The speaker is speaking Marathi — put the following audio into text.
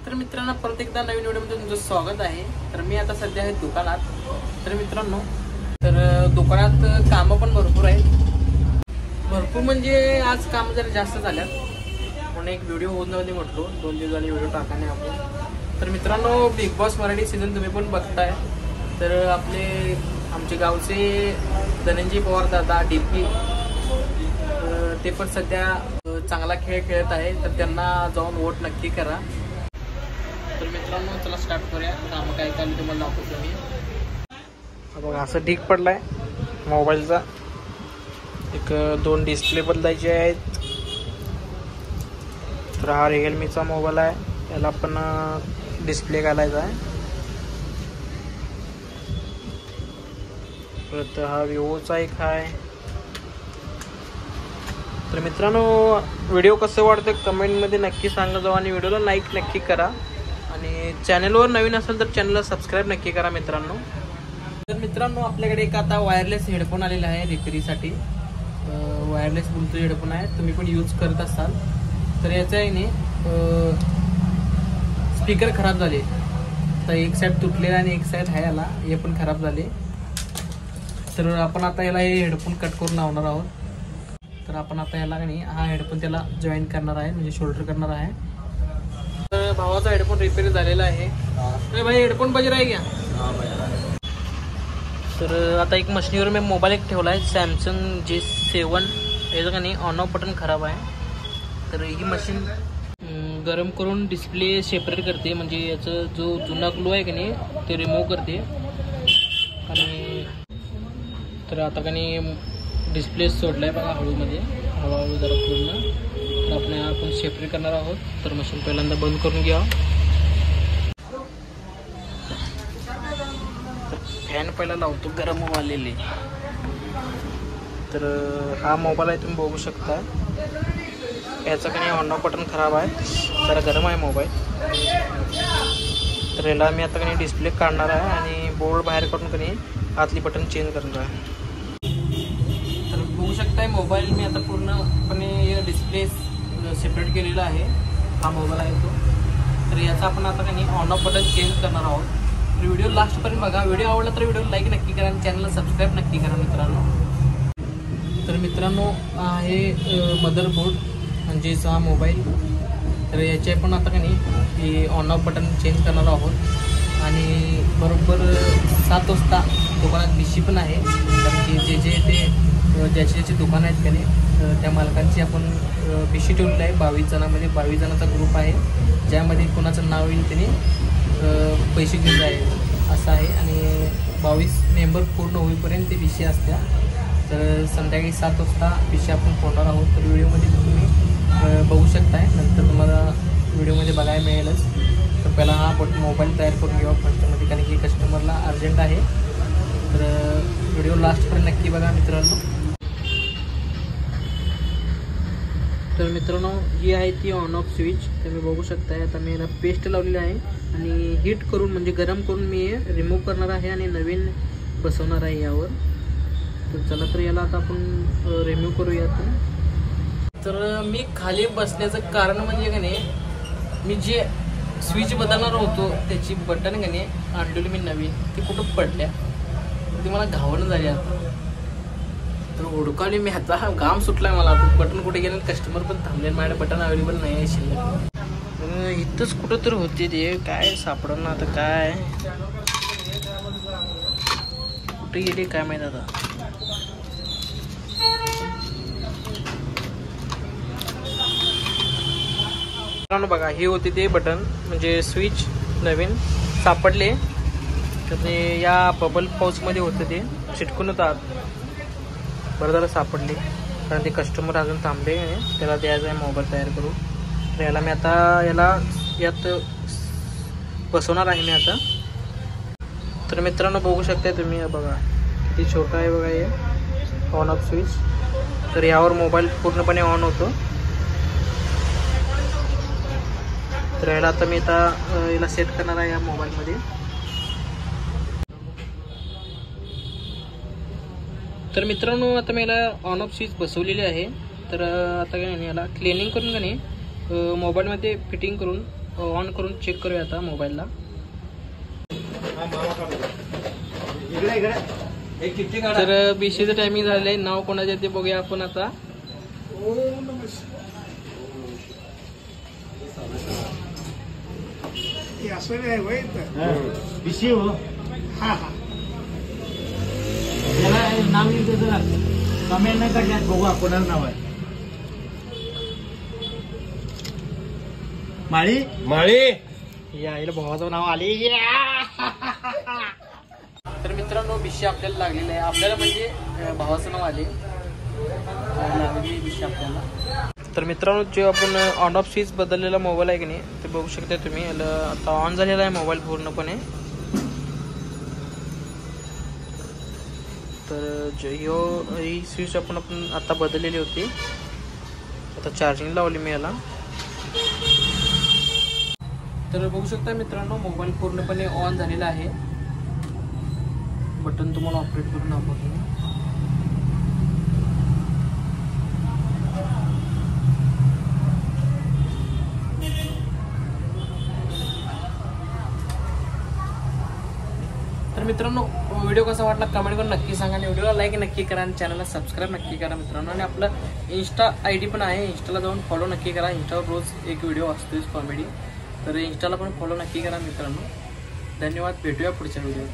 तर मित्रांनो परत एकदा नवीन व्हिडिओमध्ये तुमचं स्वागत आहे। तर मी आता सध्या आहे दुकानात। तर मित्रांनो दुकानात कामं पण भरपूर आहेत। भरपूर म्हणजे आज काम जरा जास्त झाल्यात म्हणून एक व्हिडिओ होऊन जाऊ दे म्हटलो। 2 दिवस झाले व्हिडिओ टाकाने आपण। तर मित्रांनो बिग बॉस मराठी सीझन तुम्ही पण बघताय। तर आमचे गावचे धनंजय पवार दादा डीपी ते पण सध्या चांगला खेळ खेळत आहे। तर त्यांना जाऊन वोट नक्की करा। तर मित्रांनो चला स्टार्ट करूया। काम काय काय तुम्हाला दाखवतो मी। बघा असं ढीक पडलाय मोबाईलचा। एक 2 डिस्प्ले बदलायचे आहेत। तर हा रिअलमीचा मोबाईल आहे, याला पण डिस्प्ले घालायचा आहे। परत हा विवोचा एक आहे। तर मित्रांनो व्हिडिओ कसं वाटतं कमेंटमध्ये नक्की सांगा जाऊ आणि व्हिडिओला लाईक नक्की करा आणि चॅनलवर नवीन असेल तर चॅनलला सबस्क्राईब नक्की करा मित्रांनो। तर मित्रांनो आपल्याकडे एक आता वायरलेस हेडफोन आलेला आहे रिपेरीसाठी। वायरलेस ब्लूटूथ हेडफोन आहे, तुम्ही पण यूज करत असाल तर याचा आहे ने स्पीकर खराब झाले। तर एक साईड तुटलेला आणि एक साईड आहे याला, हे पण खराब झाले। तर आपण आता याला हे हेडफोन कट करून लावणार आहोत। तर आपण आता याला नाही हा हेडफोन त्याला जॉईन करणार आहे, म्हणजे शोल्डर करणार आहे। तर भावाचा हेडफोन रिपेअर झालेला आहे। तर भाई हेडफोन बज रहा है क्या? तर आता एक मशीनवर मी मोबाईल एक ठेवला आहे सॅमसंग J7। याचं का नाही ऑन ऑफ बटन खराब आहे। तर ही मशीन गरम करून डिस्प्ले सेपरेट करते, म्हणजे याचं जो जुना ग्लो आहे की नाही ते रिमूव्ह करते। आणि तर आता का नाही डिस्प्ले सोडलाय बघा हळूमध्ये, हळूहळू जरा पूर्ण। तर आपण सेपरेट करणार आहोत। तर मशीन पहिल्यांदा बंद करून घ्या। फॅन पहिला लावतो गरम व्हालेले। तर हा मोबाईल आहे तुम्ही बघू शकता, याचा का नाही ऑन ऑफ बटन खराब आहे, जरा गरम आहे मोबाईल। तर याला मी आता का नाही डिस्प्ले काढणार आहे आणि बोर्ड बाहेर काढून का नाही आतली बटन चेंज करणार आहे। तर बघू शकताय मोबाईल मी आता पूर्णपणे डिस्प्ले सेपरेट केलेला आहे। हा मोबाईल आहे तो। तर याचा आपण आता का नाही ऑन ऑफ बटन चेंज करणार आहोत। तर व्हिडिओ लास्टपर्यंत बघा। व्हिडिओ आवडला तर व्हिडिओ लाईक नक्की करा आणि चॅनलला सबस्क्राईब नक्की करा मित्रांनो। तर मित्रांनो आहे मदरबोर्ड म्हणजेच हा मोबाईल। तर याचे पण आता का नाही ऑन ऑफ बटन चेंज करणार आहोत आणि बरोबर 7 वाजता दुकानात बीसी पण आहे। कारण की ज्याचे दुकान आहेत का नाही त्या मालकांची आपण बीसी ठेवलेली आहे। 22 जणांमध्ये 22 जणांचा ग्रुप आहे, ज्यामध्ये कोणाचं नाव येईल त्याने पैसे घेऊन जाईल असं आहे। आणि 22 मेंबर पूर्ण होईपर्यंत ते बीसी असत्या। तर संध्याकाळी 7 वाजता बीसी आपण फोडणार आहोत। तर व्हिडिओमध्ये तुम्ही बघू शकताय, नंतर तुम्हाला व्हिडिओमध्ये बघायला मिळेलच। तर पहिला हा मोबाईल तयार करून घ्यावा फर्स्टमध्ये, कारण की कस्टमरला अर्जंट आहे। तर व्हिडिओ लास्टपर्यंत नक्की बघा मित्रांनो। तर मित्रांनो ही आहे ती ऑन ऑफ स्विच, तुम्ही बघू शकताय। आता मी याला पेस्ट लावलेली आहे आणि हीट करून म्हणजे गरम करून मी रिमूव्ह करणार आहे आणि नवीन बसवणार आहे यावर। तर चला तर याला आता आपण रिमूव्ह करूयात। तर मी खाली बसण्याचं कारण म्हणजे का नाही मी जे स्विच बदलणार होतो त्याची बटन का नाही आणलेली मी नवीन, ती कुठं पडल्या, ती मला घावणं झाली आता। तर हुडकावली मी, आता घाम सुटलाय मला। आता बटन कुठे गेले, कस्टमर पण थांबले, माझ्याकडे बटन अवेलेबल नाही आहे शिल्लक। इथंच कुठं तर होते ते, काय सापडणं आता, काय कुठे गेले काय माहीत आता। बघा हे होते ते बटन, म्हणजे स्विच नवीन सापडले। तर ते या बबल पाऊचमध्ये होतं, ते चिटकून होतात। बरं झालं सापडले, कारण ते कस्टमर अजून थांबले, त्याला द्यायचं आहे मोबाईल तयार करून। तर याला मी आता यात बसवणार आहे मी आता। तर मित्रांनो बघू शकताय तुम्ही, बघा किती छोटा आहे बघा हे ऑन ऑफ स्विच। तर यावर मोबाईल पूर्णपणे ऑन होतो। तर याला आता मी याला सेट करणार आहे या मोबाईलमध्ये। तर मित्रांनो आता मी याला ऑन ऑफ स्विच बसवलेली आहे। तर आता काय नाही याला क्लिनिंग करून का नाही मोबाईलमध्ये फिटिंग करून ऑन करून चेक करूया आता मोबाईलला. तर बीसीचं टायमिंग झालंय. नाव कोणाचे ते बघूया आपण आता. बीसी हो. नाव लिहिते जरा कमेंट नाही करण्यात. बघू कोणाचं नाव आहे. माळी माळी यायला भावाचं नाव आले. तर मित्रांनो बिशी आपल्याला लागलेलं आहे. आपल्याला म्हणजे भावाचं नाव आले लागली बिशी आपल्याला. तर मित्रांनो जे आपण ऑन ऑफ स्विच बदललेला मोबाईल आहे की नाही ते बघू शकता तुम्ही. याला आता ऑन झालेला आहे मोबाईल पूर्णपणे. तर ही स्विच आपण आता बदललेली होती. आता चार्जिंग लावली मी याला. तर बघू शकता मित्रांनो मोबाईल पूर्णपणे ऑन झालेला आहे. बटन तुम्हाला ऑपरेट करून दाखवतो. तर मित्रांनो व्हिडिओ कसा वाटला कमेंट करून नक्की सांगा. आणि व्हिडिओला लाईक नक्की करा आणि चॅनलला सबस्क्राईब नक्की करा मित्रांनो. आणि आपलं इंस्टा ID पण आहे. इंस्टाला जाऊन फॉलो नक्की करा. इंस्टावर रोज एक व्हिडिओ असतोच कॉमेडी. तर इंस्टाला पण फॉलो नक्की करा मित्रांनो. धन्यवाद. भेटूया पुढच्या व्हिडिओ.